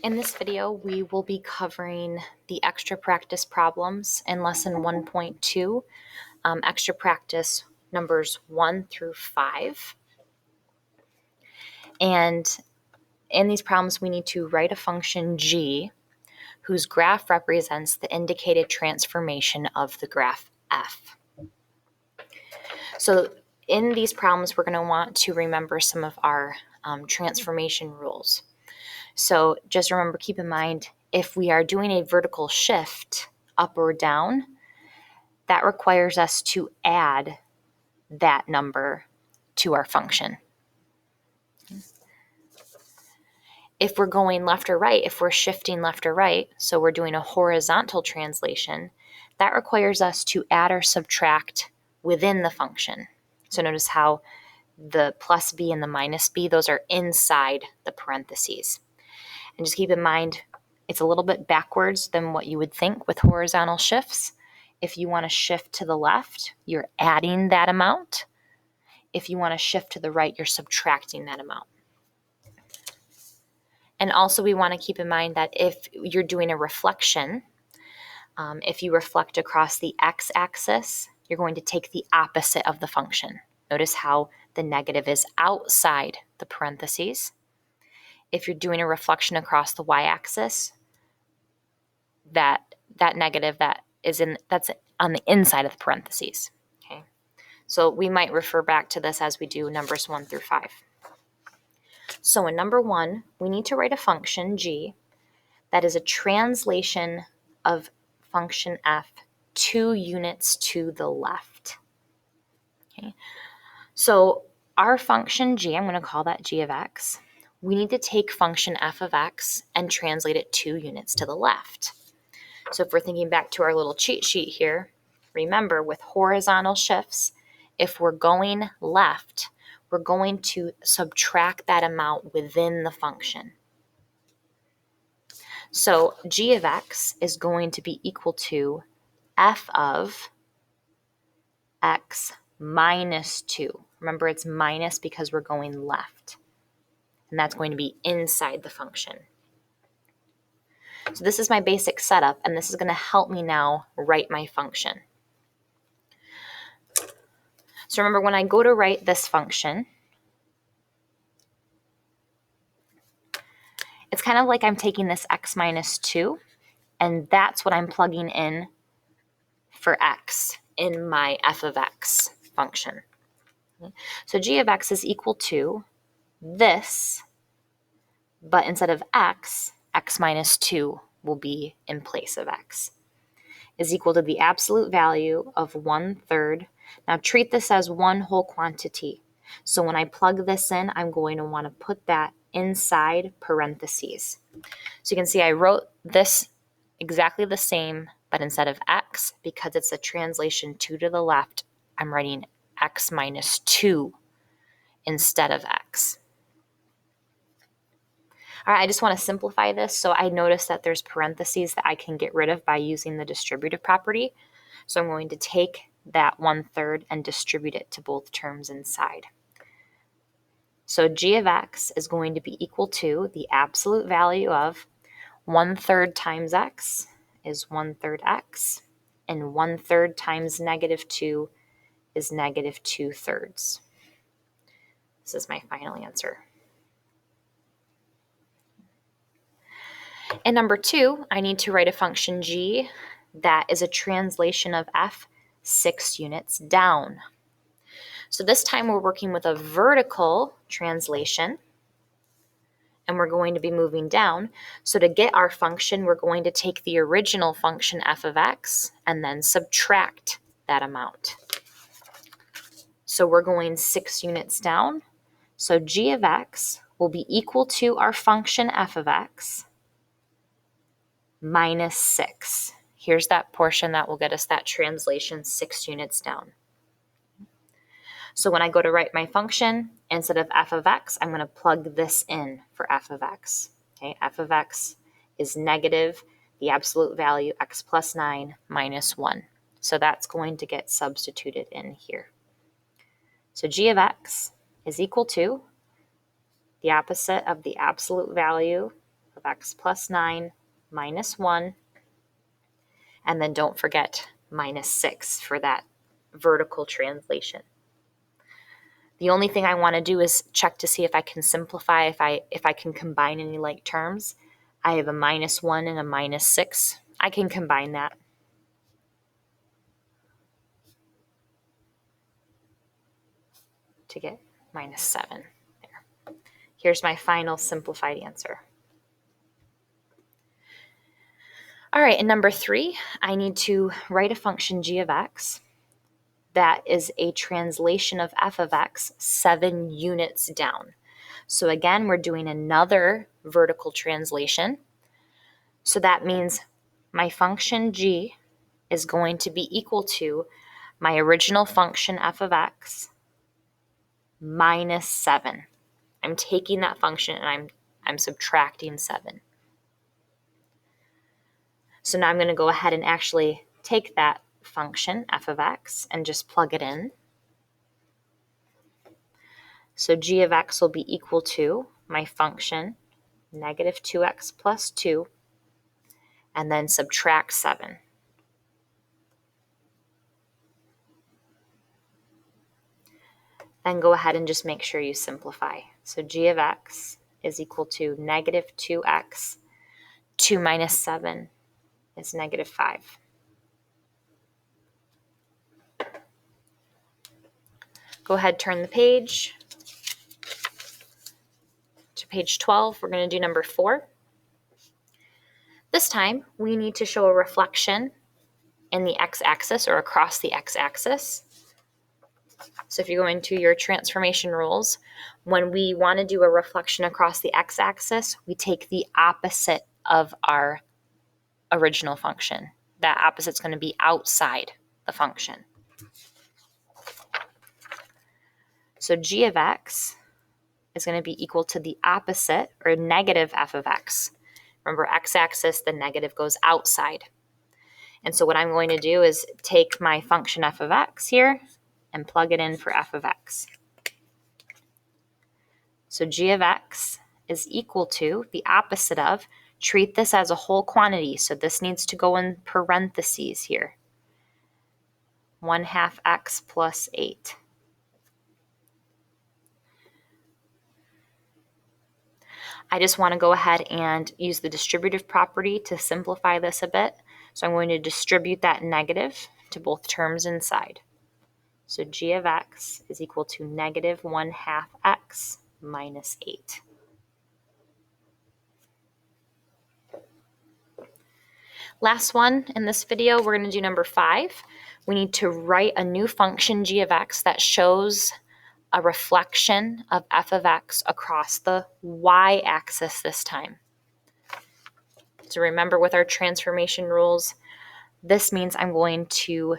In this video, we will be covering the extra practice problems in lesson 1.2, extra practice numbers 1 through 5. And in these problems, we need to write a function g whose graph represents the indicated transformation of the graph f. So in these problems, we're going to want to remember some of our transformation rules. So just remember, keep in mind, if we are doing a vertical shift up or down, that requires us to add that number to our function. If we're going left or right, if we're shifting left or right, so we're doing a horizontal translation, that requires us to add or subtract within the function. So notice how the plus b and the minus b, those are inside the parentheses. And just keep in mind, it's a little bit backwards than what you would think with horizontal shifts. If you want to shift to the left, you're adding that amount. If you want to shift to the right, you're subtracting that amount. And also we want to keep in mind that if you're doing a reflection, if you reflect across the x-axis, you're going to take the opposite of the function. Notice how the negative is outside the parentheses. If you're doing a reflection across the y-axis, that negative that's on the inside of the parentheses. Okay, so we might refer back to this as we do numbers 1 through 5. So in number 1, we need to write a function g that is a translation of function f 2 units to the left. Okay, so our function g, I'm going to call that g of x. We need to take function f of x and translate it 2 units to the left. So if we're thinking back to our little cheat sheet here, remember with horizontal shifts, if we're going left, we're going to subtract that amount within the function. So g of x is going to be equal to f of x minus 2. Remember, it's minus because we're going left. And that's going to be inside the function. So this is my basic setup, and this is going to help me now write my function. So remember, when I go to write this function, it's kind of like I'm taking this x minus 2, and that's what I'm plugging in for x in my f of x function. So g of x is equal to this, but instead of x, x minus 2 will be in place of x, is equal to the absolute value of 1/3. Now treat this as one whole quantity. So when I plug this in, I'm going to want to put that inside parentheses. So you can see I wrote this exactly the same, but instead of x, because it's a translation 2 to the left, I'm writing x minus 2 instead of x. All right, I just want to simplify this. So I notice that there's parentheses that I can get rid of by using the distributive property. So I'm going to take that 1/3 and distribute it to both terms inside. So g of x is going to be equal to the absolute value of 1/3 times x is 1/3 x, and 1/3 times negative 2 is negative 2/3. This is my final answer. In number 2, I need to write a function g that is a translation of f 6 units down. So this time we're working with a vertical translation, and we're going to be moving down. So to get our function, we're going to take the original function f of x and then subtract that amount. So we're going 6 units down. So g of x will be equal to our function f of x minus 6. Here's that portion that will get us that translation 6 units down. So when I go to write my function, instead of f of x, I'm going to plug this in for f of x. Okay, f of x is negative the absolute value x plus 9 minus 1. So that's going to get substituted in here. So g of x is equal to the opposite of the absolute value of x plus 9 minus 1, and then don't forget minus 6 for that vertical translation. The only thing I want to do is check to see if I can simplify, if I can combine any like terms. I have a minus 1 and a minus 6. I can combine that. To get minus 7. There. Here's my final simplified answer. All right, in number 3, I need to write a function g of x that is a translation of f of x 7 units down. So again, we're doing another vertical translation. So that means my function g is going to be equal to my original function f of x minus 7. I'm taking that function and I'm subtracting 7. So now I'm going to go ahead and actually take that function, f of x, and just plug it in. So g of x will be equal to my function, negative 2x plus 2, and then subtract 7. Then go ahead and just make sure you simplify. So g of x is equal to negative 2x. 2 minus 7 is negative 5. Go ahead, turn the page to page 12. We're going to do number 4. This time, we need to show a reflection in the x-axis or across the x-axis. So if you go into your transformation rules, when we want to do a reflection across the x-axis, we take the opposite of our original function. That opposite's going to be outside the function. So g of x is going to be equal to the opposite, or negative f of x. Remember, x-axis, the negative goes outside. And so what I'm going to do is take my function f of x here and plug it in for f of x. So g of x is equal to the opposite of, treat this as a whole quantity, so this needs to go in parentheses here. 1/2 x plus 8. I just want to go ahead and use the distributive property to simplify this a bit. So I'm going to distribute that negative to both terms inside. So g of x is equal to negative 1/2 x minus 8. Last one in this video, we're going to do number 5. We need to write a new function g of x that shows a reflection of f of x across the y-axis this time. So remember, with our transformation rules, this means I'm going to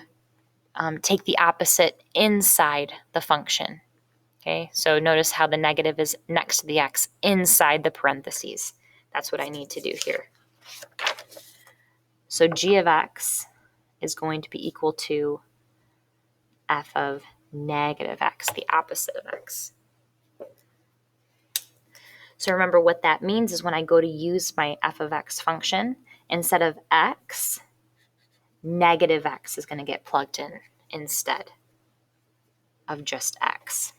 take the opposite inside the function. Okay, so notice how the negative is next to the x inside the parentheses. That's what I need to do here. So g of x is going to be equal to f of negative x, the opposite of x. So remember, what that means is when I go to use my f of x function, instead of x, negative x is going to get plugged in instead of just x.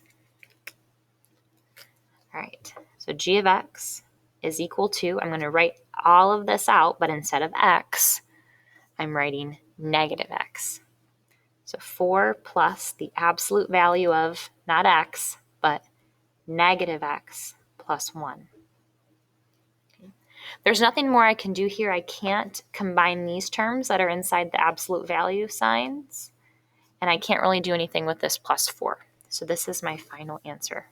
All right, so g of x is equal to, I'm going to write all of this out, but instead of x, I'm writing negative x. So 4 plus the absolute value of, not x, but negative x plus 1. Okay. There's nothing more I can do here. I can't combine these terms that are inside the absolute value signs, and I can't really do anything with this plus 4. So this is my final answer.